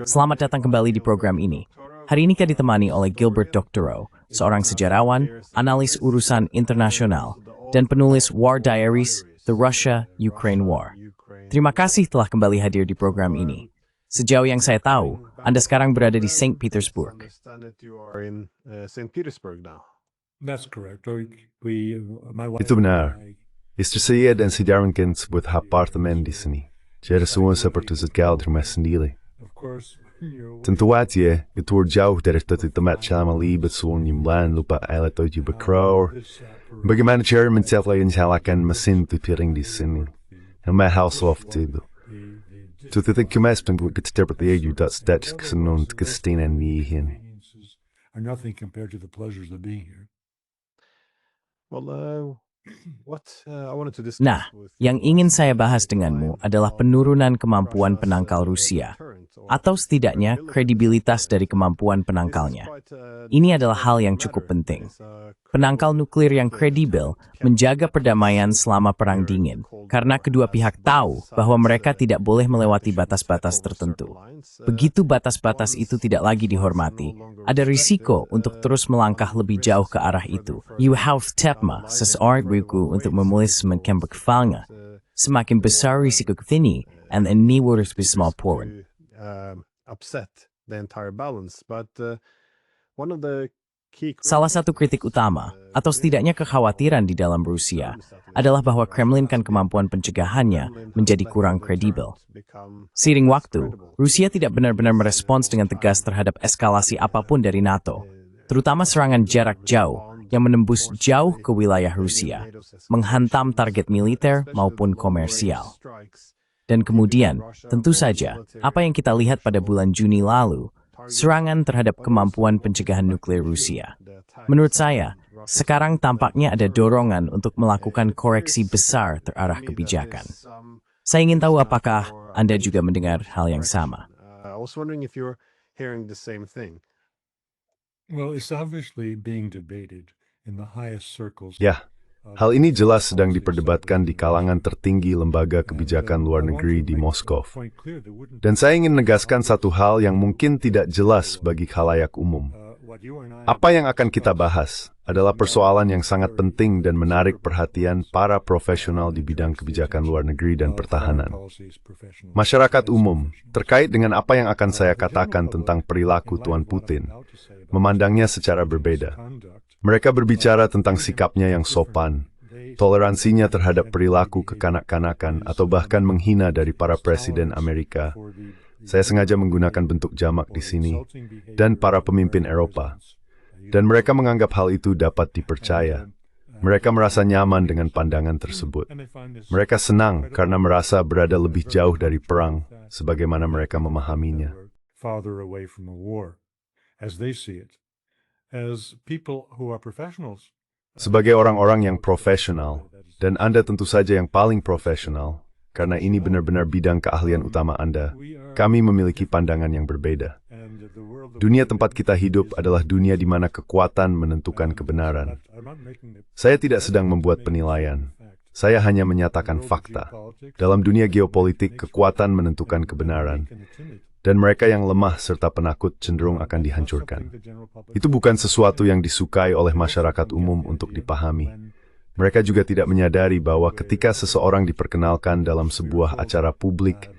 Selamat datang kembali di program ini. Hari ini kita ditemani oleh Gilbert Doctorow, seorang sejarawan, analis urusan internasional, dan penulis War Diaries, The Russia-Ukraine War. Terima kasih telah kembali hadir di program ini. Sejauh yang saya tahu, Anda sekarang berada di St. Petersburg. Itu benar. Istri saya dan si Darwin kan sebuah apartemen di sini. Jadi semua seperti segala di rumah sendiri. Tentu saja, itu jauh dari tempat selama libat seluruh lupa alat tujuh berkror. Bagaimana cara menyalakan mesin piring di sini? Nama household itu. Itu titik kemas pembuat kita seperti itu dat stats kesenun kestinan nihin. Nah, yang ingin saya bahas denganmu adalah penurunan kemampuan penangkal Rusia, atau setidaknya kredibilitas dari kemampuan penangkalnya. Ini adalah hal yang cukup penting. Penangkal nuklir yang kredibel menjaga perdamaian selama Perang Dingin, karena kedua pihak tahu bahwa mereka tidak boleh melewati batas-batas tertentu. Begitu batas-batas itu tidak lagi dihormati, ada risiko untuk terus melangkah lebih jauh ke arah itu. You have tepma, seseorang riku untuk memulai semakin berkepalnya. Semakin besar risiko kini, and ini harus small porn. Salah satu kritik utama, atau setidaknya kekhawatiran di dalam Rusia, adalah bahwa Kremlin kan kemampuan pencegahannya menjadi kurang kredibel. Seiring waktu, Rusia tidak benar-benar merespons dengan tegas terhadap eskalasi apapun dari NATO, terutama serangan jarak jauh yang menembus jauh ke wilayah Rusia, menghantam target militer maupun komersial. Dan kemudian, tentu saja, apa yang kita lihat pada bulan Juni lalu, serangan terhadap kemampuan pencegahan nuklir Rusia. Menurut saya, sekarang tampaknya ada dorongan untuk melakukan koreksi besar terarah kebijakan. Saya ingin tahu apakah Anda juga mendengar hal yang sama. Ya, hal ini jelas sedang diperdebatkan di kalangan tertinggi lembaga kebijakan luar negeri di Moskow. Dan saya ingin menegaskan satu hal yang mungkin tidak jelas bagi khalayak umum. Apa yang akan kita bahas adalah persoalan yang sangat penting dan menarik perhatian para profesional di bidang kebijakan luar negeri dan pertahanan. Masyarakat umum, terkait dengan apa yang akan saya katakan tentang perilaku Tuan Putin, memandangnya secara berbeda. Mereka berbicara tentang sikapnya yang sopan, toleransinya terhadap perilaku kekanak-kanakan atau bahkan menghina dari para presiden Amerika. Saya sengaja menggunakan bentuk jamak di sini, dan para pemimpin Eropa. Dan mereka menganggap hal itu dapat dipercaya. Mereka merasa nyaman dengan pandangan tersebut. Mereka senang karena merasa berada lebih jauh dari perang, sebagaimana mereka memahaminya. Sebagai orang-orang yang profesional, dan Anda tentu saja yang paling profesional, karena ini benar-benar bidang keahlian utama Anda, kami memiliki pandangan yang berbeda. Dunia tempat kita hidup adalah dunia di mana kekuatan menentukan kebenaran. Saya tidak sedang membuat penilaian. Saya hanya menyatakan fakta. Dalam dunia geopolitik, kekuatan menentukan kebenaran. Dan mereka yang lemah serta penakut cenderung akan dihancurkan. Itu bukan sesuatu yang disukai oleh masyarakat umum untuk dipahami. Mereka juga tidak menyadari bahwa ketika seseorang diperkenalkan dalam sebuah acara publik,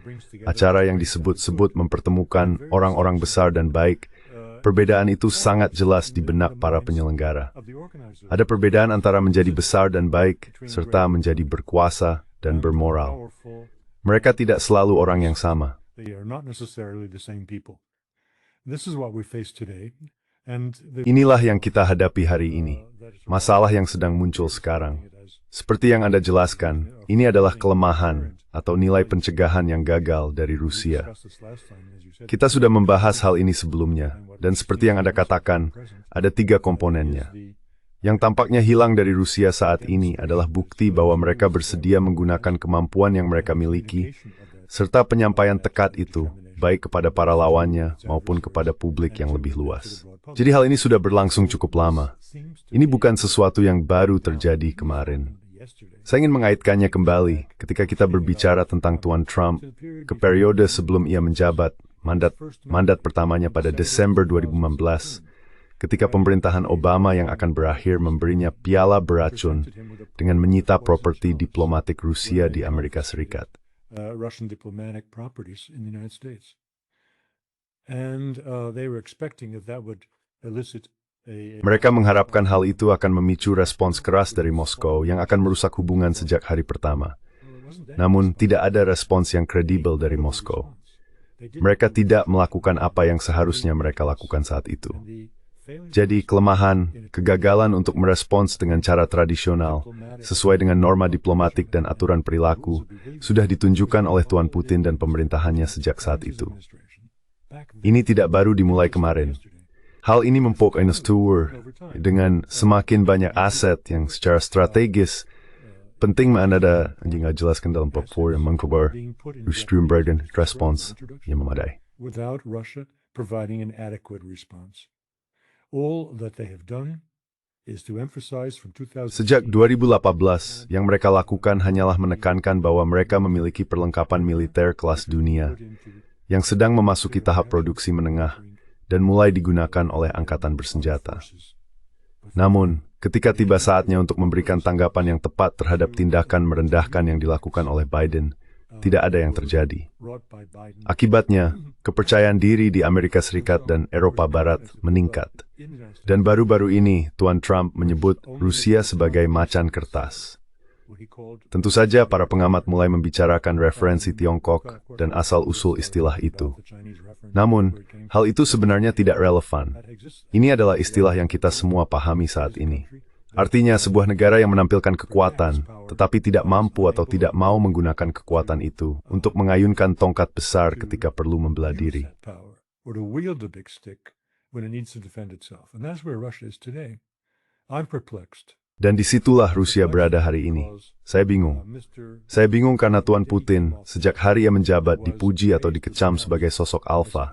acara yang disebut-sebut mempertemukan orang-orang besar dan baik, perbedaan itu sangat jelas di benak para penyelenggara. Ada perbedaan antara menjadi besar dan baik, serta menjadi berkuasa dan bermoral. Mereka tidak selalu orang yang sama. Inilah yang kita hadapi hari ini, masalah yang sedang muncul sekarang. Seperti yang Anda jelaskan, ini adalah kelemahan atau nilai pencegahan yang gagal dari Rusia. Kita sudah membahas hal ini sebelumnya, dan seperti yang Anda katakan, ada 3 komponennya. Yang tampaknya hilang dari Rusia saat ini adalah bukti bahwa mereka bersedia menggunakan kemampuan yang mereka miliki, serta penyampaian tekad itu, baik kepada para lawannya maupun kepada publik yang lebih luas. Jadi hal ini sudah berlangsung cukup lama. Ini bukan sesuatu yang baru terjadi kemarin. Saya ingin mengaitkannya kembali ketika kita berbicara tentang Tuan Trump ke periode sebelum ia menjabat mandat pertamanya pada Desember 2015, ketika pemerintahan Obama yang akan berakhir memberinya piala beracun dengan menyita properti diplomatik Rusia di Amerika Serikat. Russian diplomatic properties in the United States. And they were expecting that would elicit Mereka mengharapkan hal itu akan memicu respons keras dari Moskow yang akan merusak hubungan sejak hari pertama. Namun, tidak ada respons yang kredibel dari Moskow. Mereka tidak melakukan apa yang seharusnya mereka lakukan saat itu. Jadi, kelemahan, kegagalan untuk merespons dengan cara tradisional, sesuai dengan norma diplomatik dan aturan perilaku, sudah ditunjukkan oleh Tuan Putin dan pemerintahannya sejak saat itu. Ini tidak baru dimulai kemarin. Hal ini membuat Tour dengan semakin banyak aset yang secara strategis penting Anda nggak jelaskan dalam papua yang mengkabar Strömbergen respons yang memadai. Without Russia providing an adequate response. All that they have done is to emphasize from 2000. Sejak 2018, yang mereka lakukan hanyalah menekankan bahwa mereka memiliki perlengkapan militer kelas dunia yang sedang memasuki tahap produksi menengah dan mulai digunakan oleh angkatan bersenjata. Namun, ketika tiba saatnya untuk memberikan tanggapan yang tepat terhadap tindakan merendahkan yang dilakukan oleh Biden, tidak ada yang terjadi. Akibatnya, kepercayaan diri di Amerika Serikat dan Eropa Barat meningkat. Dan baru-baru ini, Tuan Trump menyebut Rusia sebagai macan kertas. Tentu saja para pengamat mulai membicarakan referensi Tiongkok dan asal-usul istilah itu. Namun, hal itu sebenarnya tidak relevan. Ini adalah istilah yang kita semua pahami saat ini. Artinya sebuah negara yang menampilkan kekuatan, tetapi tidak mampu atau tidak mau menggunakan kekuatan itu untuk mengayunkan tongkat besar ketika perlu membela diri. Dan disitulah Rusia berada hari ini. Saya bingung. Saya bingung karena Tuan Putin, sejak hari ia menjabat, dipuji atau dikecam sebagai sosok alfa.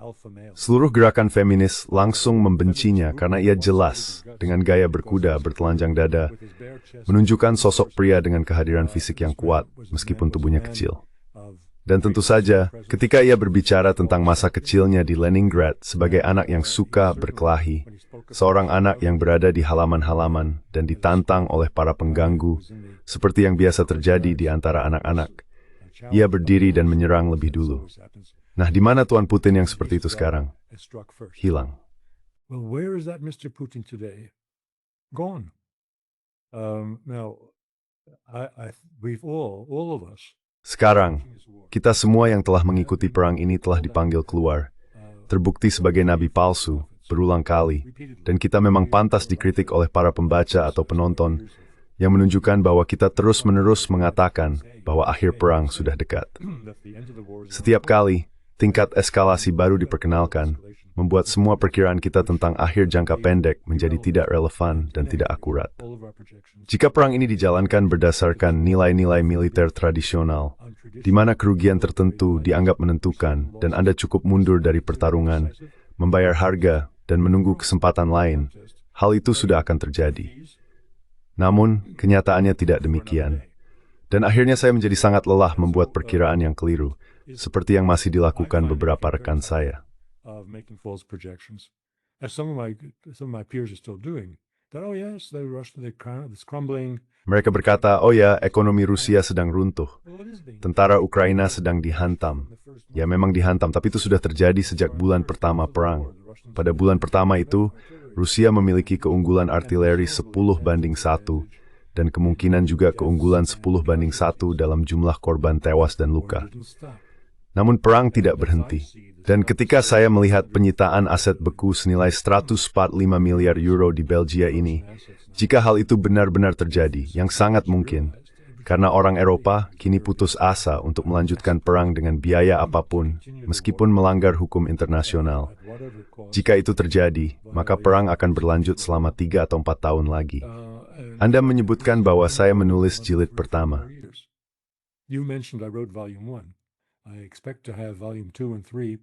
Seluruh gerakan feminis langsung membencinya karena ia jelas, dengan gaya berkuda bertelanjang dada, menunjukkan sosok pria dengan kehadiran fisik yang kuat, meskipun tubuhnya kecil. Dan tentu saja, ketika ia berbicara tentang masa kecilnya di Leningrad sebagai anak yang suka berkelahi, seorang anak yang berada di halaman-halaman dan ditantang oleh para pengganggu, seperti yang biasa terjadi di antara anak-anak, ia berdiri dan menyerang lebih dulu. Nah, di mana Tuan Putin yang seperti itu sekarang? Hilang. Well, where is that Mr. Putin today? Gone. Now, we've all of us. Sekarang, kita semua yang telah mengikuti perang ini telah dipanggil keluar, terbukti sebagai nabi palsu, berulang kali, dan kita memang pantas dikritik oleh para pembaca atau penonton yang menunjukkan bahwa kita terus-menerus mengatakan bahwa akhir perang sudah dekat. Setiap kali, tingkat eskalasi baru diperkenalkan, membuat semua perkiraan kita tentang akhir jangka pendek menjadi tidak relevan dan tidak akurat. Jika perang ini dijalankan berdasarkan nilai-nilai militer tradisional, di mana kerugian tertentu dianggap menentukan dan Anda cukup mundur dari pertarungan, membayar harga, dan menunggu kesempatan lain, hal itu sudah akan terjadi. Namun, kenyataannya tidak demikian. Dan akhirnya saya menjadi sangat lelah membuat perkiraan yang keliru, seperti yang masih dilakukan beberapa rekan saya. Making false projections, as some of my peers are still doing. That yes, the Russian, it's crumbling. Mereka berkata, oh ya, ekonomi Rusia sedang runtuh. Tentara Ukraina sedang dihantam. Ya memang dihantam, tapi itu sudah terjadi sejak bulan pertama perang. Pada bulan pertama itu, Rusia memiliki keunggulan artileri 10:1 dan kemungkinan juga keunggulan 10:1 dalam jumlah korban tewas dan luka. Namun perang tidak berhenti. Dan ketika saya melihat penyitaan aset beku senilai 145 miliar euro di Belgia ini, jika hal itu benar-benar terjadi, yang sangat mungkin, karena orang Eropa kini putus asa untuk melanjutkan perang dengan biaya apapun, meskipun melanggar hukum internasional. Jika itu terjadi, maka perang akan berlanjut selama 3 atau 4 tahun lagi. Anda menyebutkan bahwa saya menulis jilid pertama. You mentioned I wrote volume 1. I expect to have volume 2 and 3.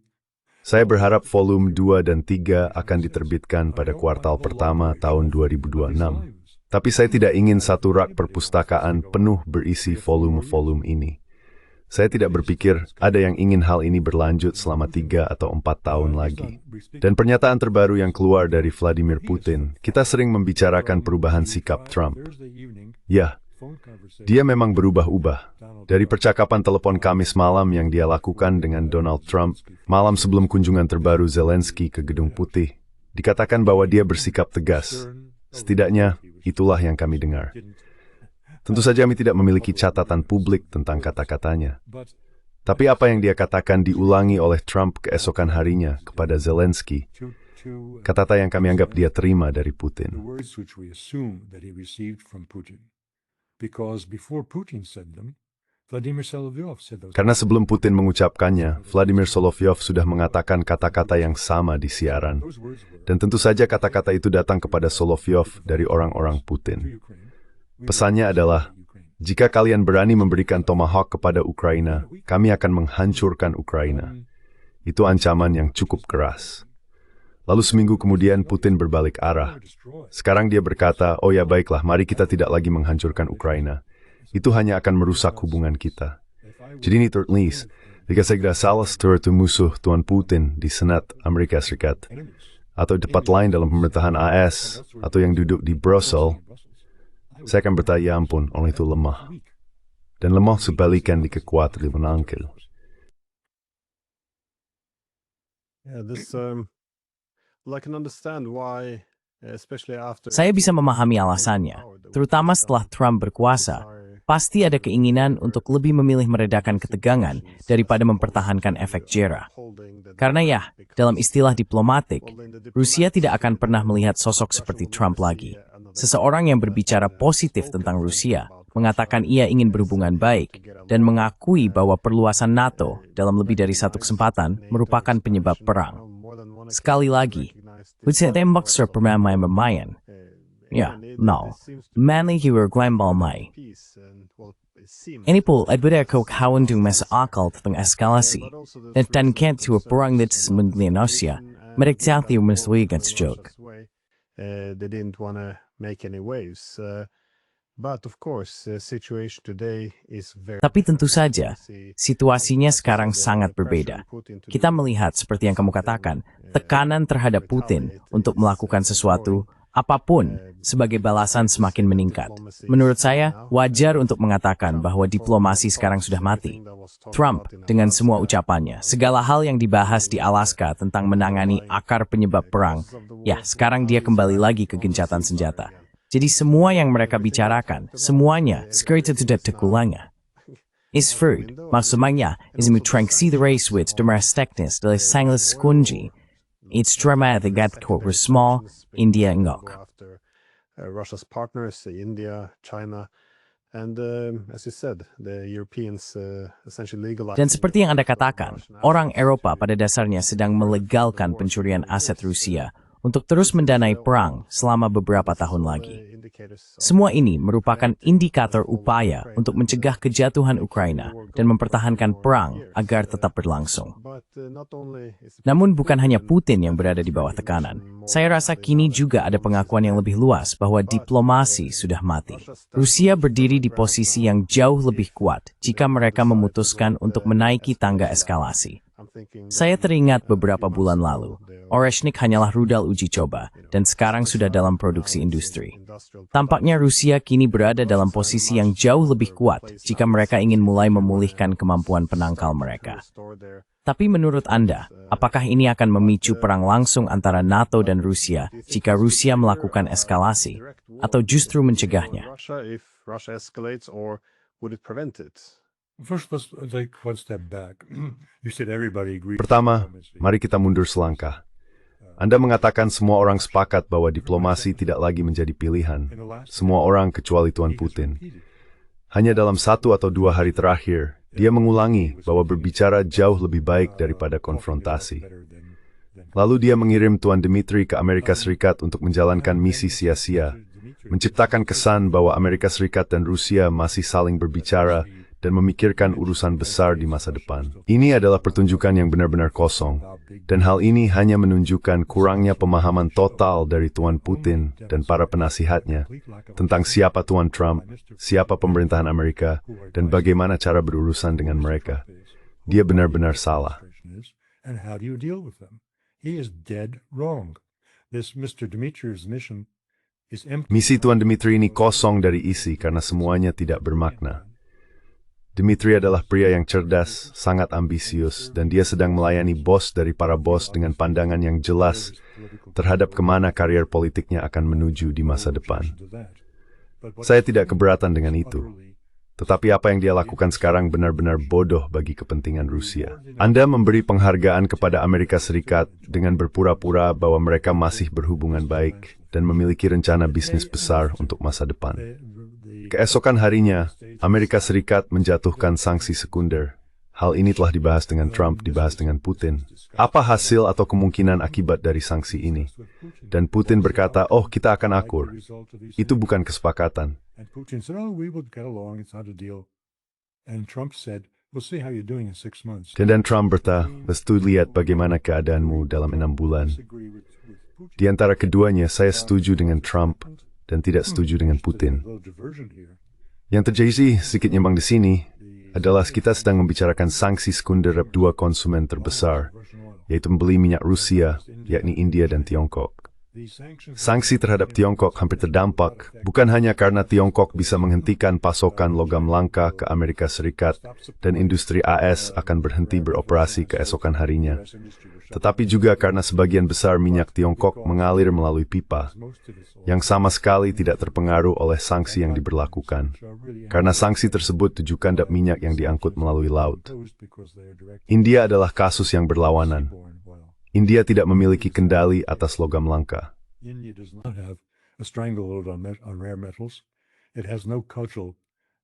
Saya berharap volume 2 dan 3 akan diterbitkan pada kuartal pertama tahun 2026. Tapi saya tidak ingin satu rak perpustakaan penuh berisi volume-volume ini. Saya tidak berpikir ada yang ingin hal ini berlanjut selama 3 atau 4 tahun lagi. Dan pernyataan terbaru yang keluar dari Vladimir Putin, kita sering membicarakan perubahan sikap Trump. Ya, dia memang berubah-ubah. Dari percakapan telepon Kamis malam yang dia lakukan dengan Donald Trump, malam sebelum kunjungan terbaru Zelensky ke Gedung Putih, dikatakan bahwa dia bersikap tegas. Setidaknya, itulah yang kami dengar. Tentu saja kami tidak memiliki catatan publik tentang kata-katanya. Tapi apa yang dia katakan diulangi oleh Trump keesokan harinya kepada Zelensky, kata-kata yang kami anggap dia terima dari Putin. Karena sebelum Putin mengucapkannya, Vladimir Solovyov sudah mengatakan kata-kata yang sama di siaran. Dan tentu saja kata-kata itu datang kepada Solovyov dari orang-orang Putin. Pesannya adalah, jika kalian berani memberikan Tomahawk kepada Ukraina, kami akan menghancurkan Ukraina. Itu ancaman yang cukup keras. Lalu seminggu kemudian Putin berbalik arah. Sekarang dia berkata, oh ya baiklah, mari kita tidak lagi menghancurkan Ukraina. Itu hanya akan merusak hubungan kita. Jadi ini tertulis, jika segera salah sesuatu musuh Tuan Putin di Senat Amerika Serikat, atau tempat lain dalam pemerintahan AS, atau yang duduk di Brussels, saya akan bertanya, ya ampun, orang itu lemah. Dan lemah sebaliknya di kekuatan di menangkil. Saya bisa memahami alasannya, terutama setelah Trump berkuasa. Pasti ada keinginan untuk lebih memilih meredakan ketegangan daripada mempertahankan efek jera. Karena ya, dalam istilah diplomatik, Rusia tidak akan pernah melihat sosok seperti Trump lagi. Seseorang yang berbicara positif tentang Rusia, mengatakan ia ingin berhubungan baik, dan mengakui bahwa perluasan NATO dalam lebih dari satu kesempatan merupakan penyebab perang. Sekali lagi, Putin tembak serpamai memayan. Ya, no. Manly hero glambal mai. Ini pun adbeda kawan dung masa akal tentang eskalasi, dan kent to a perang that semenggli Rusia, mereka tiada menyesuaikan sejok. They didn't want to make any waves. But of course, the situation today is very. Tapi tentu saja, situasinya sekarang sangat berbeda. Kita melihat seperti yang kamu katakan, tekanan terhadap Putin untuk melakukan sesuatu, apapun, sebagai balasan semakin meningkat. Menurut saya, wajar untuk mengatakan bahwa diplomasi sekarang sudah mati. Trump, dengan semua ucapannya, segala hal yang dibahas di Alaska tentang menangani akar penyebab perang, ya, sekarang dia kembali lagi ke gencatan senjata. Jadi semua yang mereka bicarakan, semuanya, sekarang tidak terkulangnya. Is fruit, maksudnya, is mutrangsi the race with demeras teknis dari sangles kunji. It's dramatic that were small, India ngok. Russia's partners, India, China, and as you said, the Europeans essentially legalized. Dan seperti yang Anda katakan, orang Eropa pada dasarnya sedang melegalkan pencurian aset Rusia untuk terus mendanai perang selama beberapa tahun lagi. Semua ini merupakan indikator upaya untuk mencegah kejatuhan Ukraina dan mempertahankan perang agar tetap berlangsung. Namun bukan hanya Putin yang berada di bawah tekanan. Saya rasa kini juga ada pengakuan yang lebih luas bahwa diplomasi sudah mati. Rusia berdiri di posisi yang jauh lebih kuat jika mereka memutuskan untuk menaiki tangga eskalasi. Saya teringat beberapa bulan lalu, Oreshnik hanyalah rudal uji coba dan sekarang sudah dalam produksi industri. Tampaknya Rusia kini berada dalam posisi yang jauh lebih kuat jika mereka ingin mulai memulihkan kemampuan penangkal mereka. Tapi menurut Anda, apakah ini akan memicu perang langsung antara NATO dan Rusia jika Rusia melakukan eskalasi, atau justru mencegahnya? First, let's take one step back. You said everybody agrees. Pertama, mari kita mundur selangkah. Anda mengatakan semua orang sepakat bahwa diplomasi tidak lagi menjadi pilihan. Semua orang kecuali Tuan Putin. Hanya dalam 1 atau 2 hari terakhir, dia mengulangi bahwa berbicara jauh lebih baik daripada konfrontasi. Lalu dia mengirim Tuan Dmitry ke Amerika Serikat untuk menjalankan misi sia-sia, menciptakan kesan bahwa Amerika Serikat dan Rusia masih saling berbicara dan memikirkan urusan besar di masa depan. Ini adalah pertunjukan yang benar-benar kosong, dan hal ini hanya menunjukkan kurangnya pemahaman total dari Tuan Putin dan para penasihatnya tentang siapa Tuan Trump, siapa pemerintahan Amerika, dan bagaimana cara berurusan dengan mereka. Dia benar-benar salah. And how do you deal with them? He is dead wrong. This Mr. Dmitriev's mission is empty. Misi Tuan Dmitri ini kosong dari isi karena semuanya tidak bermakna. Dmitri adalah pria yang cerdas, sangat ambisius, dan dia sedang melayani bos dari para bos dengan pandangan yang jelas terhadap kemana karier politiknya akan menuju di masa depan. Saya tidak keberatan dengan itu. Tetapi apa yang dia lakukan sekarang benar-benar bodoh bagi kepentingan Rusia. Anda memberi penghargaan kepada Amerika Serikat dengan berpura-pura bahwa mereka masih berhubungan baik dan memiliki rencana bisnis besar untuk masa depan. Keesokan harinya, Amerika Serikat menjatuhkan sanksi sekunder. Hal ini telah dibahas dengan Trump, dibahas dengan Putin. Apa hasil atau kemungkinan akibat dari sanksi ini? Dan Putin berkata, oh kita akan akur. Itu bukan kesepakatan. And Putin said, oh, we will get along, it's not a deal. And Trump said, we'll see how you're doing in 6 months. Dan Trump berkata, lestu lihat bagaimana keadaanmu dalam 6 bulan. Di antara keduanya, saya setuju dengan Trump dan tidak setuju dengan Putin. Yang terjadi sedikit nyimbang di sini adalah kita sedang membicarakan sanksi sekunder terhadap dua konsumen terbesar, yaitu membeli minyak Rusia, yakni India dan Tiongkok. Sanksi terhadap Tiongkok hampir terdampak, bukan hanya karena Tiongkok bisa menghentikan pasokan logam langka ke Amerika Serikat dan industri AS akan berhenti beroperasi keesokan harinya, tetapi juga karena sebagian besar minyak Tiongkok mengalir melalui pipa, yang sama sekali tidak terpengaruh oleh sanksi yang diberlakukan, karena sanksi tersebut ditujukan terhadap minyak yang diangkut melalui laut. India adalah kasus yang berlawanan. India tidak memiliki kendali atas logam langka. India does not have a stranglehold on rare metals. It has no cudgel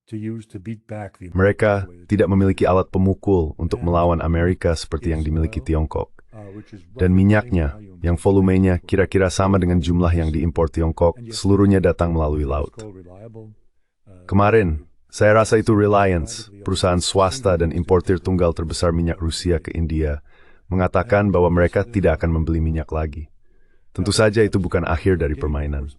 to use to beat back the. Mereka tidak memiliki alat pemukul untuk melawan Amerika seperti yang dimiliki Tiongkok. Dan minyaknya, yang volumenya kira-kira sama dengan jumlah yang diimpor Tiongkok, seluruhnya datang melalui laut. Kemarin, saya rasa itu Reliance, perusahaan swasta dan importir tunggal terbesar minyak Rusia ke India, mengatakan bahwa mereka tidak akan membeli minyak lagi. Tentu saja itu bukan akhir dari permainan.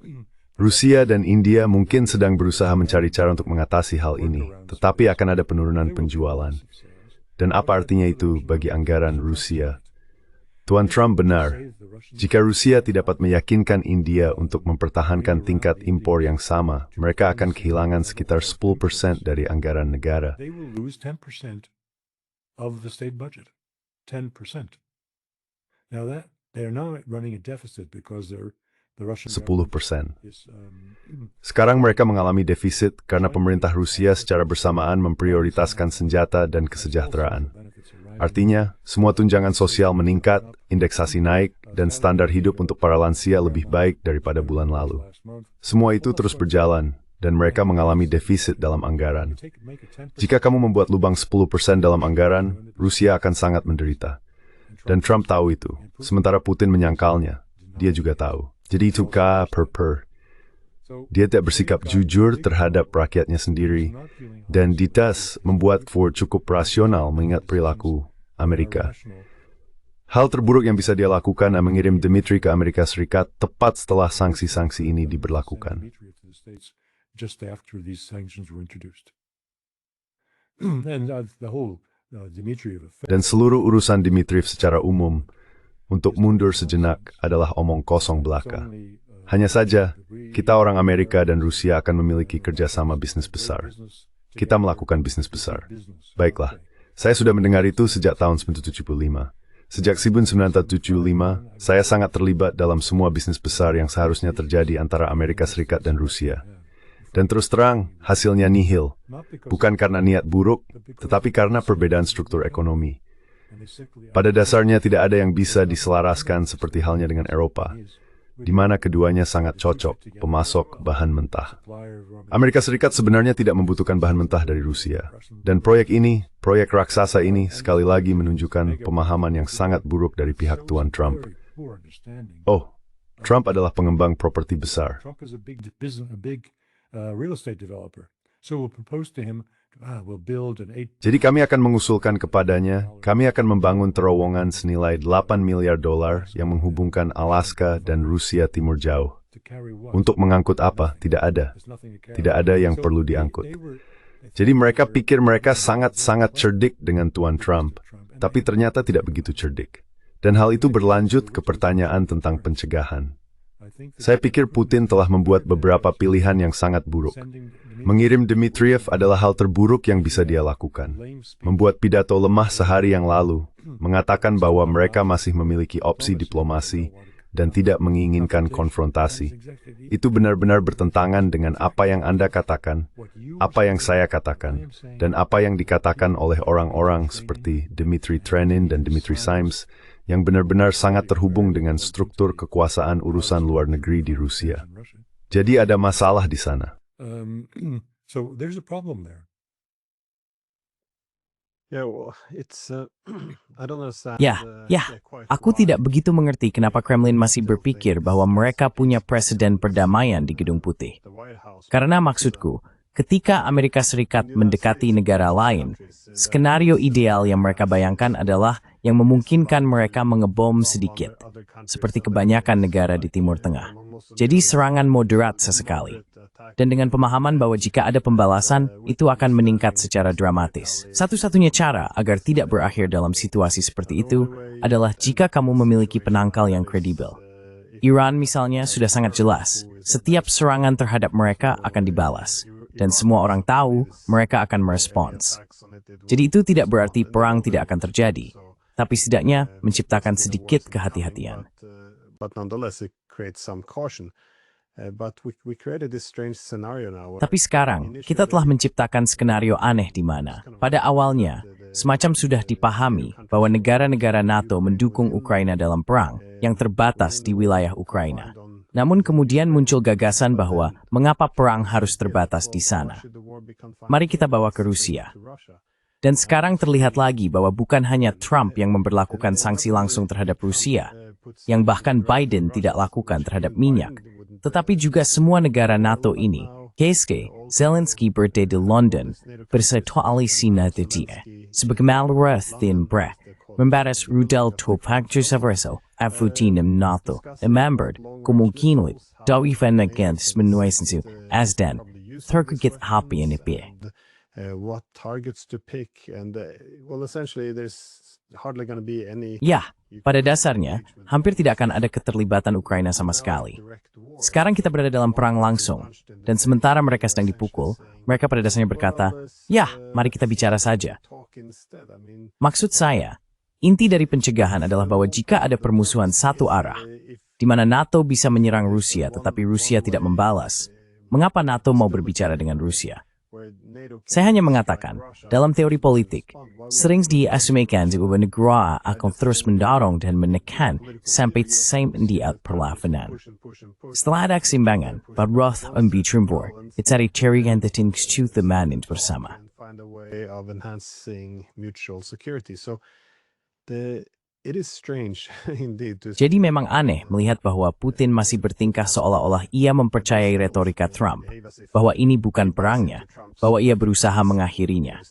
Rusia dan India mungkin sedang berusaha mencari cara untuk mengatasi hal ini, tetapi akan ada penurunan penjualan. Dan apa artinya itu bagi anggaran Rusia? Tuan Trump benar, jika Rusia tidak dapat meyakinkan India untuk mempertahankan tingkat impor yang sama, mereka akan kehilangan sekitar 10% dari anggaran negara. They will lose 10% of the state budget. 10%. Now that they are now running a deficit because the Russian 10%. is Sekarang mereka mengalami defisit karena pemerintah Rusia secara bersamaan memprioritaskan senjata dan kesejahteraan. Artinya, semua tunjangan sosial meningkat, indeksasi naik, dan standar hidup untuk para lansia lebih baik daripada bulan lalu. Semua itu terus berjalan, dan mereka mengalami defisit dalam anggaran. Jika kamu membuat lubang 10% dalam anggaran, Rusia akan sangat menderita. Dan Trump tahu itu, sementara Putin menyangkalnya. Dia juga tahu. Jadi itu per. Dia tidak bersikap jujur terhadap rakyatnya sendiri, dan dites membuat Ford cukup rasional mengingat perilaku Amerika. Hal terburuk yang bisa dia lakukan adalah mengirim Dmitri ke Amerika Serikat tepat setelah sanksi-sanksi ini diberlakukan. just after these sanctions were introduced. And the whole Dmitriev effect. Dan seluruh urusan Dmitriev secara umum untuk mundur sejenak adalah omong kosong belaka. Hanya saja, kita orang Amerika dan Rusia akan memiliki kerjasama bisnis besar. Kita melakukan bisnis besar. Baiklah, saya sudah mendengar itu sejak tahun 1975. Sejak 1975, saya sangat terlibat dalam semua bisnis besar yang seharusnya terjadi antara Amerika Serikat dan Rusia. Dan terus terang, hasilnya nihil. Bukan karena niat buruk, tetapi karena perbedaan struktur ekonomi. Pada dasarnya tidak ada yang bisa diselaraskan seperti halnya dengan Eropa, di mana keduanya sangat cocok, pemasok bahan mentah. Amerika Serikat sebenarnya tidak membutuhkan bahan mentah dari Rusia. Dan proyek raksasa ini sekali lagi menunjukkan pemahaman yang sangat buruk dari pihak Tuan Trump. Oh, Trump adalah pengembang properti besar. Trump is a big real estate developer. So we'll propose to him we'll build an 8 Jadi kami akan mengusulkan kepadanya, kami akan membangun terowongan senilai 8 miliar dolar yang menghubungkan Alaska dan Rusia Timur Jauh. to carry what? Untuk mengangkut apa? Tidak ada. There's nothing to carry. Tidak ada yang perlu diangkut. Jadi mereka pikir mereka sangat-sangat cerdik dengan Tuan Trump, tapi ternyata tidak begitu cerdik. Dan hal itu berlanjut ke pertanyaan tentang pencegahan. Saya pikir Putin telah membuat beberapa pilihan yang sangat buruk. Mengirim Dmitriev adalah hal terburuk yang bisa dia lakukan. Membuat pidato lemah sehari yang lalu, mengatakan bahwa mereka masih memiliki opsi diplomasi dan tidak menginginkan konfrontasi. Itu benar-benar bertentangan dengan apa yang Anda katakan, apa yang saya katakan, dan apa yang dikatakan oleh orang-orang seperti Dmitry Trenin dan Dmitry Simes, yang benar-benar sangat terhubung dengan struktur kekuasaan urusan luar negeri di Rusia. Jadi ada masalah di sana. So there's a problem there. Yeah, well, it's I don't understand. Aku tidak begitu mengerti kenapa Kremlin masih berpikir bahwa mereka punya presiden perdamaian di Gedung Putih. Karena maksudku, ketika Amerika Serikat mendekati negara lain, skenario ideal yang mereka bayangkan adalah yang memungkinkan mereka mengebom sedikit, seperti kebanyakan negara di Timur Tengah. Jadi serangan moderat sesekali. Dan dengan pemahaman bahwa jika ada pembalasan, itu akan meningkat secara dramatis. Satu-satunya cara agar tidak berakhir dalam situasi seperti itu adalah jika kamu memiliki penangkal yang kredibel. Iran misalnya sudah sangat jelas, setiap serangan terhadap mereka akan dibalas. Dan semua orang tahu mereka akan merespons. Jadi itu tidak berarti perang tidak akan terjadi, tapi setidaknya menciptakan sedikit kehati-hatian. But nonetheless, it creates some caution. But we created this strange scenario now. Tapi sekarang, kita telah menciptakan skenario aneh di mana, pada awalnya, semacam sudah dipahami bahwa negara-negara NATO mendukung Ukraina dalam perang yang terbatas di wilayah Ukraina. Namun kemudian muncul gagasan bahwa mengapa perang harus terbatas di sana. Mari kita bawa ke Rusia. Dan sekarang terlihat lagi bahwa bukan hanya Trump yang memberlakukan sanksi langsung terhadap Rusia, yang bahkan Biden tidak lakukan terhadap minyak, tetapi juga semua negara NATO ini. Keske, Zelensky berada di London bersama alisi NATO dia. Sebagaimana Rutin Bre, membatas rudal topak Jusavreso, Afutinem NATO, membered, kemungkinan, daw event against menuisensu, asdan, terkegit happy in ipi. What targets to pick, and well, essentially there's hardly going to be any. Pada dasarnya, hampir tidak akan ada keterlibatan Ukraina sama sekali. Sekarang kita berada dalam perang langsung, dan sementara mereka sedang dipukul, mereka pada dasarnya berkata, mari kita bicara saja. Maksud saya, inti dari pencegahan adalah bahwa jika ada permusuhan satu arah, di mana NATO bisa menyerang Rusia tetapi Rusia tidak membalas, mengapa NATO mau berbicara dengan Rusia? Saya hanya mengatakan, dalam teori politik, sering diasumsikan bahwa negara akan terus mendorong dan menekan sampai di perlawanan. Setelah ada keseimbangan, Roth and Bitrimbor, itu ada teori yang teman bersama. Jadi memang aneh melihat bahwa Putin masih bertingkah seolah-olah ia mempercayai retorika Trump, bahwa ini bukan perangnya, bahwa ia berusaha mengakhirinya.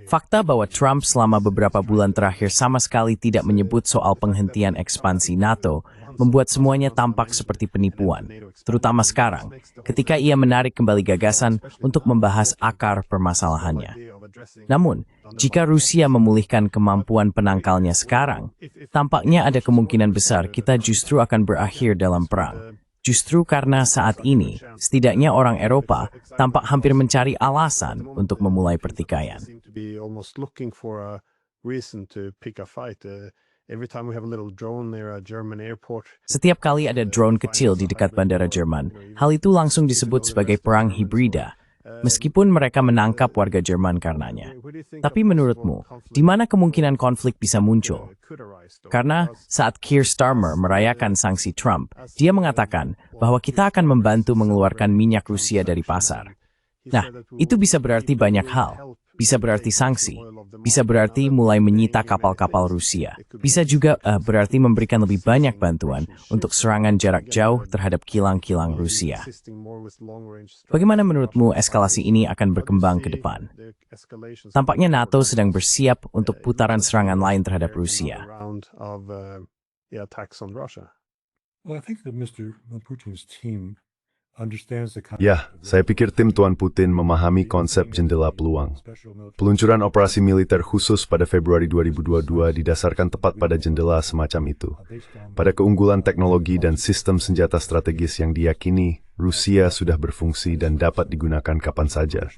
Fakta bahwa Trump selama beberapa bulan terakhir sama sekali tidak menyebut soal penghentian ekspansi NATO, membuat semuanya tampak seperti penipuan, terutama sekarang, ketika ia menarik kembali gagasan untuk membahas akar permasalahannya. Namun, jika Rusia memulihkan kemampuan penangkalnya sekarang, tampaknya ada kemungkinan besar kita justru akan berakhir dalam perang. Justru karena saat ini, setidaknya orang Eropa tampak hampir mencari alasan untuk memulai pertikaian. Setiap kali ada drone kecil di dekat bandara Jerman, hal itu langsung disebut sebagai perang hibrida, meskipun mereka menangkap warga Jerman karenanya. Tapi menurutmu, di mana kemungkinan konflik bisa muncul? Karena saat Keir Starmer merayakan sanksi Trump, dia mengatakan bahwa kita akan membantu mengeluarkan minyak Rusia dari pasar. Nah, itu bisa berarti banyak hal. Bisa berarti sanksi. Bisa berarti mulai menyita kapal-kapal Rusia. Bisa juga berarti memberikan lebih banyak bantuan untuk serangan jarak jauh terhadap kilang-kilang Rusia. Bagaimana menurutmu eskalasi ini akan berkembang ke depan? Tampaknya NATO sedang bersiap untuk putaran serangan lain terhadap Rusia. Well, I think that Mr. Putin's team understands the Ya, saya pikir tim Tuan Putin memahami konsep jendela peluang. Peluncuran operasi militer khusus pada Februari 2022 didasarkan tepat pada jendela semacam itu. Pada keunggulan teknologi dan sistem senjata strategis yang diyakini Rusia sudah berfungsi dan dapat digunakan kapan saja.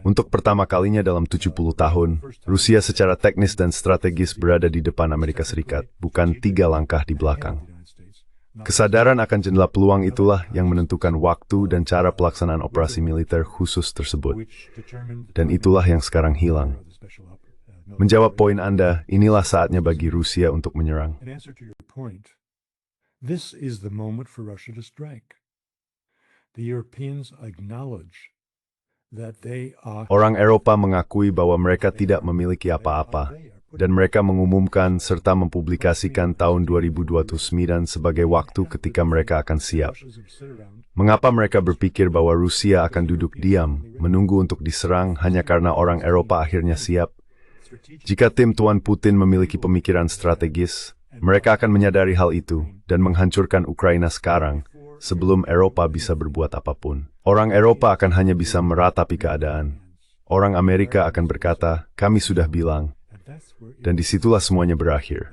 Untuk pertama kalinya dalam 70 tahun, Rusia secara teknis dan strategis berada di depan Amerika Serikat, bukan 3 langkah di belakang. Kesadaran akan jendela peluang itulah yang menentukan waktu dan cara pelaksanaan operasi militer khusus tersebut. Dan itulah yang sekarang hilang. Menjawab poin Anda, inilah saatnya bagi Rusia untuk menyerang. This is the moment for Russia to strike. The Europeans acknowledge that they are Orang Eropa mengakui bahwa mereka tidak memiliki apa-apa, dan mereka mengumumkan serta mempublikasikan tahun 2029 sebagai waktu ketika mereka akan siap. Mengapa mereka berpikir bahwa Rusia akan duduk diam, menunggu untuk diserang hanya karena orang Eropa akhirnya siap? Jika tim Tuan Putin memiliki pemikiran strategis, mereka akan menyadari hal itu dan menghancurkan Ukraina sekarang, sebelum Eropa bisa berbuat apapun. Orang Eropa akan hanya bisa meratapi keadaan. Orang Amerika akan berkata, kami sudah bilang, dan disitulah semuanya berakhir.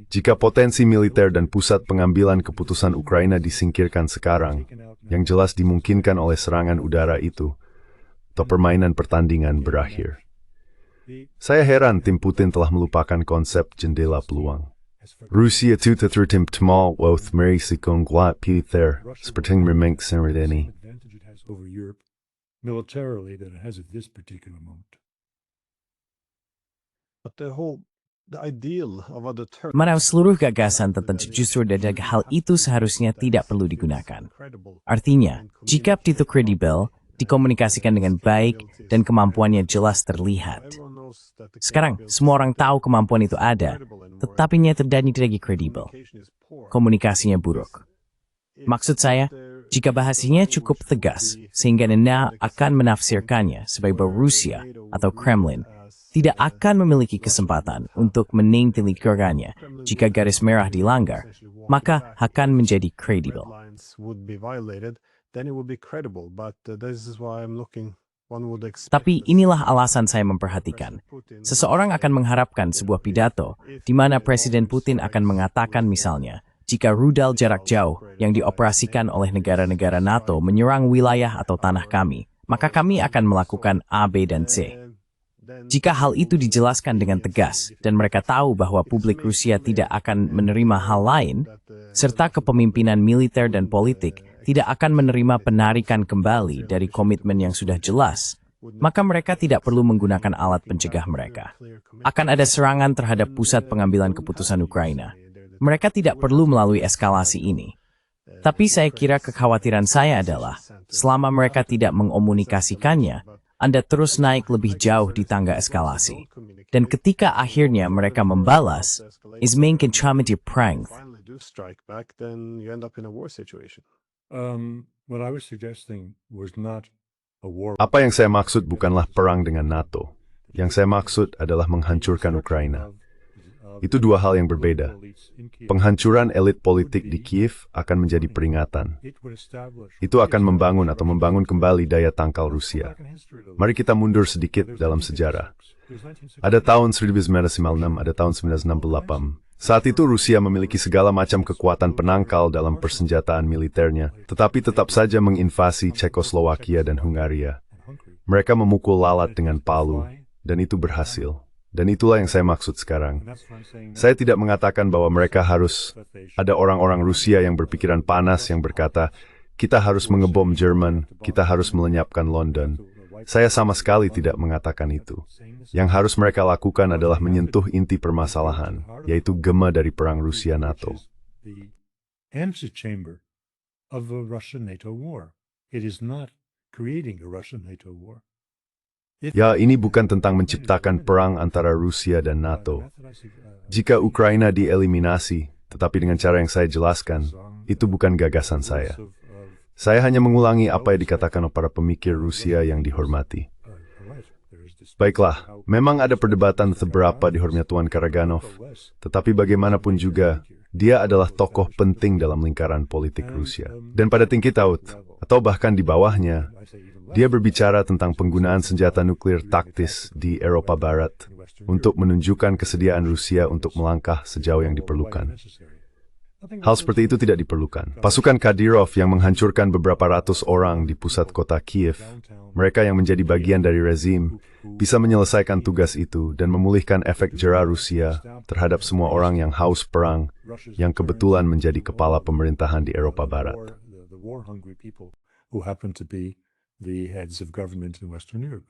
Jika potensi militer dan pusat pengambilan keputusan Ukraina disingkirkan sekarang, yang jelas dimungkinkan oleh serangan udara itu, atau permainan pertandingan berakhir. Saya heran tim Putin telah melupakan konsep jendela peluang. Rusia itu tertim temal wath meri sikong guat piliter, seperti remeng senredeni. militarily that it has at this particular moment. But the ideal of a deterrent Mana seluruh gagasan tentang justru dari hal itu seharusnya tidak perlu digunakan. Artinya, jika itu kredibel, dikomunikasikan dengan baik, dan kemampuannya jelas terlihat. Sekarang, semua orang tahu kemampuan itu ada, tetapi tidak kredibel. Komunikasinya buruk. Maksud saya, jika bahasanya cukup tegas, sehingga Nena akan menafsirkannya sebagai bahwa Rusia atau Kremlin tidak akan memiliki kesempatan untuk menindaklanjuti jika garis merah dilanggar, maka akan menjadi kredibel. Tapi inilah alasan saya memperhatikan. Seseorang akan mengharapkan sebuah pidato di mana Presiden Putin akan mengatakan misalnya, jika rudal jarak jauh yang dioperasikan oleh negara-negara NATO menyerang wilayah atau tanah kami, maka kami akan melakukan A, B, dan C. Jika hal itu dijelaskan dengan tegas, dan mereka tahu bahwa publik Rusia tidak akan menerima hal lain, serta kepemimpinan militer dan politik tidak akan menerima penarikan kembali dari komitmen yang sudah jelas, maka mereka tidak perlu menggunakan alat pencegah mereka. Akan ada serangan terhadap pusat pengambilan keputusan Ukraina. Mereka tidak perlu melalui eskalasi ini. Tapi saya kira kekhawatiran saya adalah, selama mereka tidak mengomunikasikannya, Anda terus naik lebih jauh di tangga eskalasi. Dan ketika akhirnya mereka membalas, ismainkan chamati prank. What I was suggesting was not a war. Apa yang saya maksud bukanlah perang dengan NATO. Yang saya maksud adalah menghancurkan Ukraina. Itu dua hal yang berbeda. Penghancuran elit politik di Kiev akan menjadi peringatan. Itu akan membangun kembali daya tangkal Rusia. Mari kita mundur sedikit dalam sejarah. Ada tahun 1996, ada tahun 1968. Saat itu Rusia memiliki segala macam kekuatan penangkal dalam persenjataan militernya, tetapi tetap saja menginvasi Cekoslowakia dan Hungaria. Mereka memukul lalat dengan palu, dan itu berhasil. Dan itulah yang saya maksud sekarang. Saya tidak mengatakan bahwa mereka harus ada orang-orang Rusia yang berpikiran panas yang berkata, kita harus mengebom Jerman, kita harus melenyapkan London. Saya sama sekali tidak mengatakan itu. Yang harus mereka lakukan adalah menyentuh inti permasalahan, yaitu gema dari perang Rusia-NATO. The antechamber of the Russian-NATO war. It is not creating a Russian-NATO war. Ya, ini bukan tentang menciptakan perang antara Rusia dan NATO. Jika Ukraina dieliminasi, tetapi dengan cara yang saya jelaskan, itu bukan gagasan saya. Saya hanya mengulangi apa yang dikatakan oleh para pemikir Rusia yang dihormati. Baiklah, memang ada perdebatan seberapa dihormati Tuan Karaganov, tetapi bagaimanapun juga, dia adalah tokoh penting dalam lingkaran politik Rusia. Dan pada tingkat laut, atau bahkan di bawahnya, dia berbicara tentang penggunaan senjata nuklir taktis di Eropa Barat untuk menunjukkan kesediaan Rusia untuk melangkah sejauh yang diperlukan. Hal seperti itu tidak diperlukan. Pasukan Kadyrov yang menghancurkan beberapa ratus orang di pusat kota Kiev, mereka yang menjadi bagian dari rezim, bisa menyelesaikan tugas itu dan memulihkan efek jera Rusia terhadap semua orang yang haus perang, yang kebetulan menjadi kepala pemerintahan di Eropa Barat. The heads of government in Western Europe.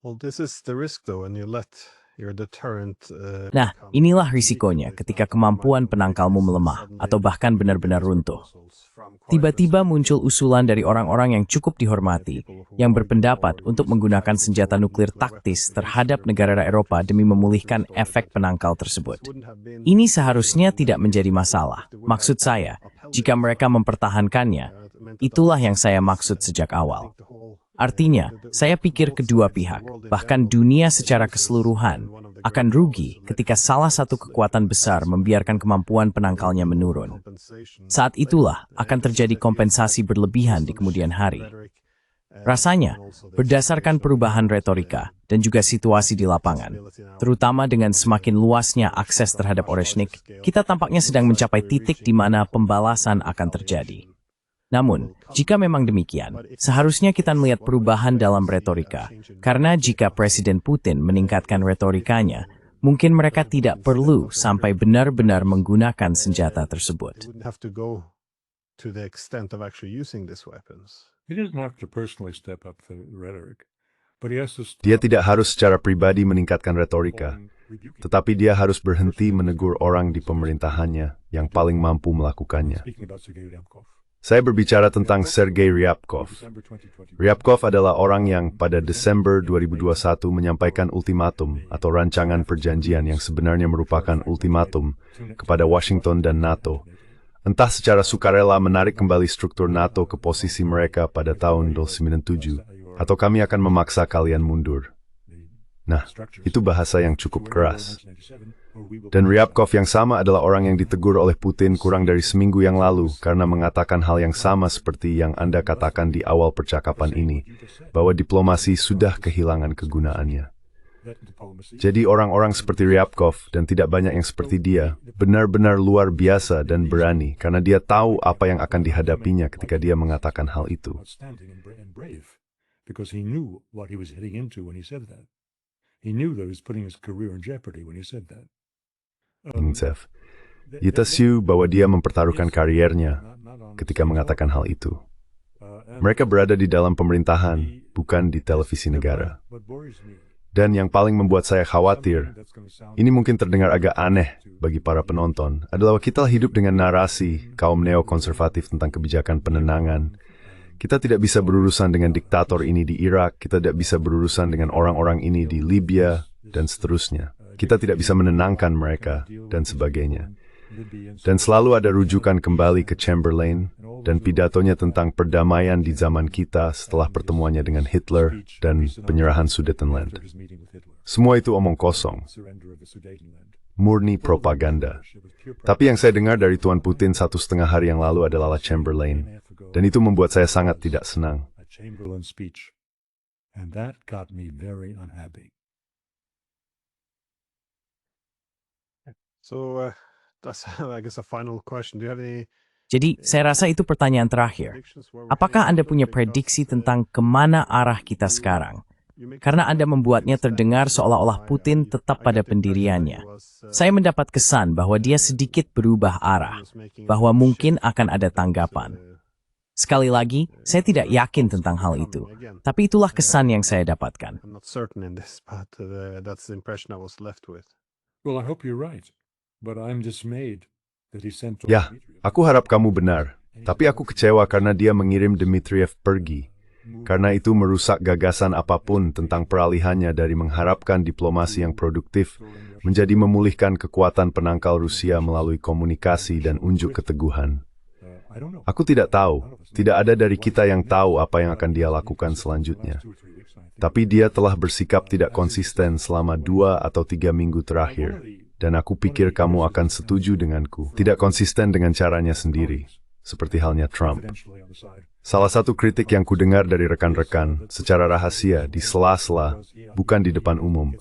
Well, this is the risk though, and you let your deterrent. Nah, inilah risikonya ketika kemampuan penangkalmu melemah atau bahkan benar-benar runtuh. Tiba-tiba muncul usulan dari orang-orang yang cukup dihormati, yang berpendapat untuk menggunakan senjata nuklir taktis terhadap negara Eropa demi memulihkan efek penangkal tersebut. Ini seharusnya tidak menjadi masalah. Maksud saya, jika mereka mempertahankannya, itulah yang saya maksud sejak awal. Artinya, saya pikir kedua pihak, bahkan dunia secara keseluruhan, akan rugi ketika salah satu kekuatan besar membiarkan kemampuan penangkalnya menurun. Saat itulah akan terjadi kompensasi berlebihan di kemudian hari. Rasanya, berdasarkan perubahan retorika dan juga situasi di lapangan, terutama dengan semakin luasnya akses terhadap Oreshnik, kita tampaknya sedang mencapai titik di mana pembalasan akan terjadi. Namun, jika memang demikian, seharusnya kita melihat perubahan dalam retorika, karena jika Presiden Putin meningkatkan retorikanya, mungkin mereka tidak perlu sampai benar-benar menggunakan senjata tersebut. Dia tidak harus secara pribadi meningkatkan retorika, tetapi dia harus berhenti menegur orang di pemerintahannya yang paling mampu melakukannya. Saya berbicara tentang Sergei Ryabkov. Ryabkov adalah orang yang pada Desember 2021 menyampaikan ultimatum atau rancangan perjanjian yang sebenarnya merupakan ultimatum kepada Washington dan NATO. Entah secara sukarela menarik kembali struktur NATO ke posisi mereka pada tahun 1997, atau kami akan memaksa kalian mundur. Nah, itu bahasa yang cukup keras. Dan Ryabkov yang sama adalah orang yang ditegur oleh Putin kurang dari seminggu yang lalu karena mengatakan hal yang sama seperti yang Anda katakan di awal percakapan ini, bahwa diplomasi sudah kehilangan kegunaannya. Jadi orang-orang seperti Ryabkov dan tidak banyak yang seperti dia, benar-benar luar biasa dan berani karena dia tahu apa yang akan dihadapinya ketika dia mengatakan hal itu. Kita tahu bahwa dia mempertaruhkan kariernya ketika mengatakan hal itu. Mereka berada di dalam pemerintahan, bukan di televisi negara. Dan yang paling membuat saya khawatir, ini mungkin terdengar agak aneh bagi para penonton, adalah kita hidup dengan narasi kaum neokonservatif tentang kebijakan penenangan. Kita tidak bisa berurusan dengan diktator ini di Irak, kita tidak bisa berurusan dengan orang-orang ini di Libya, dan seterusnya. Kita tidak bisa menenangkan mereka, dan sebagainya. Dan selalu ada rujukan kembali ke Chamberlain, dan pidatonya tentang perdamaian di zaman kita setelah pertemuannya dengan Hitler dan penyerahan Sudetenland. Semua itu omong kosong. Murni propaganda. Tapi yang saya dengar dari Tuan Putin 1,5 hari yang lalu adalah Chamberlain, dan itu membuat saya sangat tidak senang. So, that's, I guess, a final question. Do you have any? Jadi, saya rasa itu pertanyaan terakhir. Apakah Anda punya prediksi tentang kemana arah kita sekarang? Karena Anda membuatnya terdengar seolah-olah Putin tetap pada pendiriannya. Saya mendapat kesan bahwa dia sedikit berubah arah, bahwa mungkin akan ada tanggapan. Sekali lagi, saya tidak yakin tentang hal itu, tapi itulah kesan yang saya dapatkan. I'm not certain in this, but that's the impression I was left with. Well, I hope you're right, but I'm dismayed that he sent. Ya, aku harap kamu benar, tapi aku kecewa karena dia mengirim Dmitriev pergi. karena itu merusak gagasan apapun tentang peralihannya dari mengharapkan diplomasi yang produktif menjadi memulihkan kekuatan penangkal Rusia melalui komunikasi dan unjuk keteguhan. Aku tidak tahu, tidak ada dari kita yang tahu apa yang akan dia lakukan selanjutnya. Tapi dia telah bersikap tidak konsisten selama 2 atau 3 minggu terakhir, dan aku pikir kamu akan setuju denganku. Tidak konsisten dengan caranya sendiri, seperti halnya Trump. Salah satu kritik yang kudengar dari rekan-rekan secara rahasia di sela-sela, bukan di depan umum,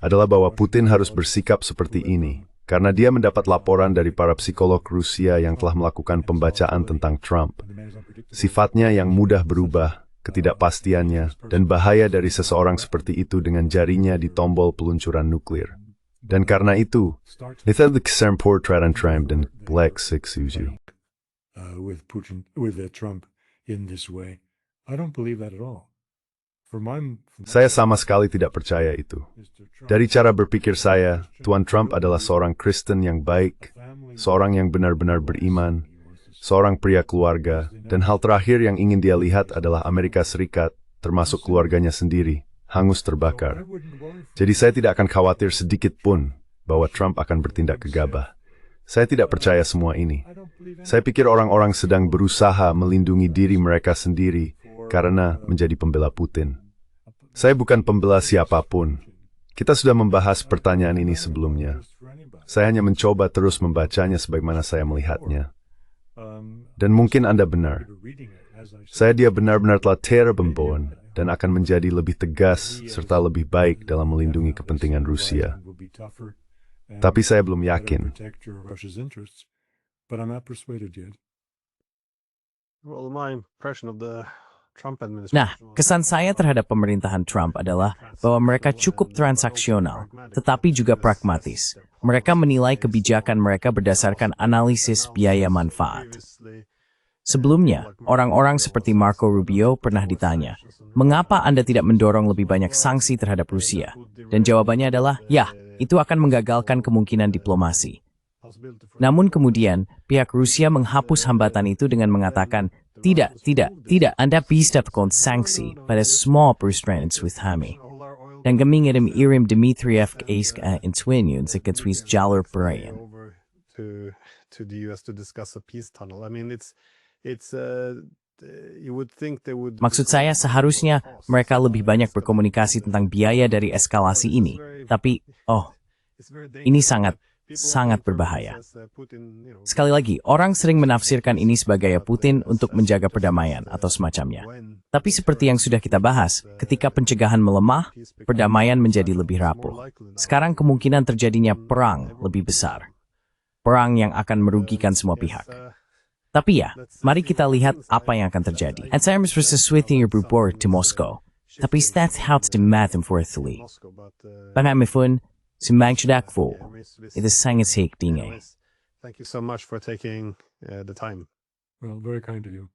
adalah bahwa Putin harus bersikap seperti ini, karena dia mendapat laporan dari para psikolog Rusia yang telah melakukan pembacaan tentang Trump. Sifatnya yang mudah berubah, ketidakpastiannya, dan bahaya dari seseorang seperti itu dengan jarinya di tombol peluncuran nuklir. Dan karena itu, ithadlik portratan Trump dan Black Six Uju. With Putin, with Trump in this way. I don't believe that at all. Saya sama sekali tidak percaya itu. Dari cara berpikir saya, Tuan Trump adalah seorang Kristen yang baik, seorang yang benar-benar beriman, seorang pria keluarga, dan hal terakhir yang ingin dia lihat adalah Amerika Serikat, termasuk keluarganya sendiri, hangus terbakar. Jadi saya tidak akan khawatir sedikit pun bahwa Trump akan bertindak gegabah. Saya tidak percaya semua ini. Saya pikir orang-orang sedang berusaha melindungi diri mereka sendiri karena menjadi pembela Putin. Saya bukan pembela siapapun. Kita sudah membahas pertanyaan ini sebelumnya. Saya hanya mencoba terus membacanya sebagaimana saya melihatnya. Dan mungkin Anda benar. Dia benar-benar telah terbemboan dan akan menjadi lebih tegas serta lebih baik dalam melindungi kepentingan Rusia. Tapi saya belum yakin. Nah, kesan saya terhadap pemerintahan Trump adalah bahwa mereka cukup transaksional, tetapi juga pragmatis. Mereka menilai kebijakan mereka berdasarkan analisis biaya manfaat. Sebelumnya, orang-orang seperti Marco Rubio pernah ditanya, mengapa Anda tidak mendorong lebih banyak sanksi terhadap Rusia? Dan jawabannya adalah, ya, itu akan menggagalkan kemungkinan diplomasi. Namun kemudian, pihak Rusia menghapus hambatan itu dengan mengatakan, tidak, Anda bisa melakukan sanksi pada semua perusahaan with kami. Dan kami mengirim Irim Dmitriev ke Inswinion sekitar jalur perayaan. To the US to discuss a peace tunnel. I mean, you would think they would. Maksud saya seharusnya mereka lebih banyak berkomunikasi tentang biaya dari eskalasi ini. Tapi, ini sangat berbahaya. Sekali lagi, orang sering menafsirkan ini sebagai Putin untuk menjaga perdamaian atau semacamnya. Tapi seperti yang sudah kita bahas, ketika pencegahan melemah, perdamaian menjadi lebih rapuh. Sekarang kemungkinan terjadinya perang lebih besar. Perang yang akan merugikan semua pihak. Tapi ya, mari kita lihat apa yang akan terjadi. And saya bersesuaian yang berubah di Moskow. Tapi that's how to math forthly. Pangamifun, Simangchadakvo, itu sangat sektingnya. Thank you so much for taking the time. Well, very kind of you.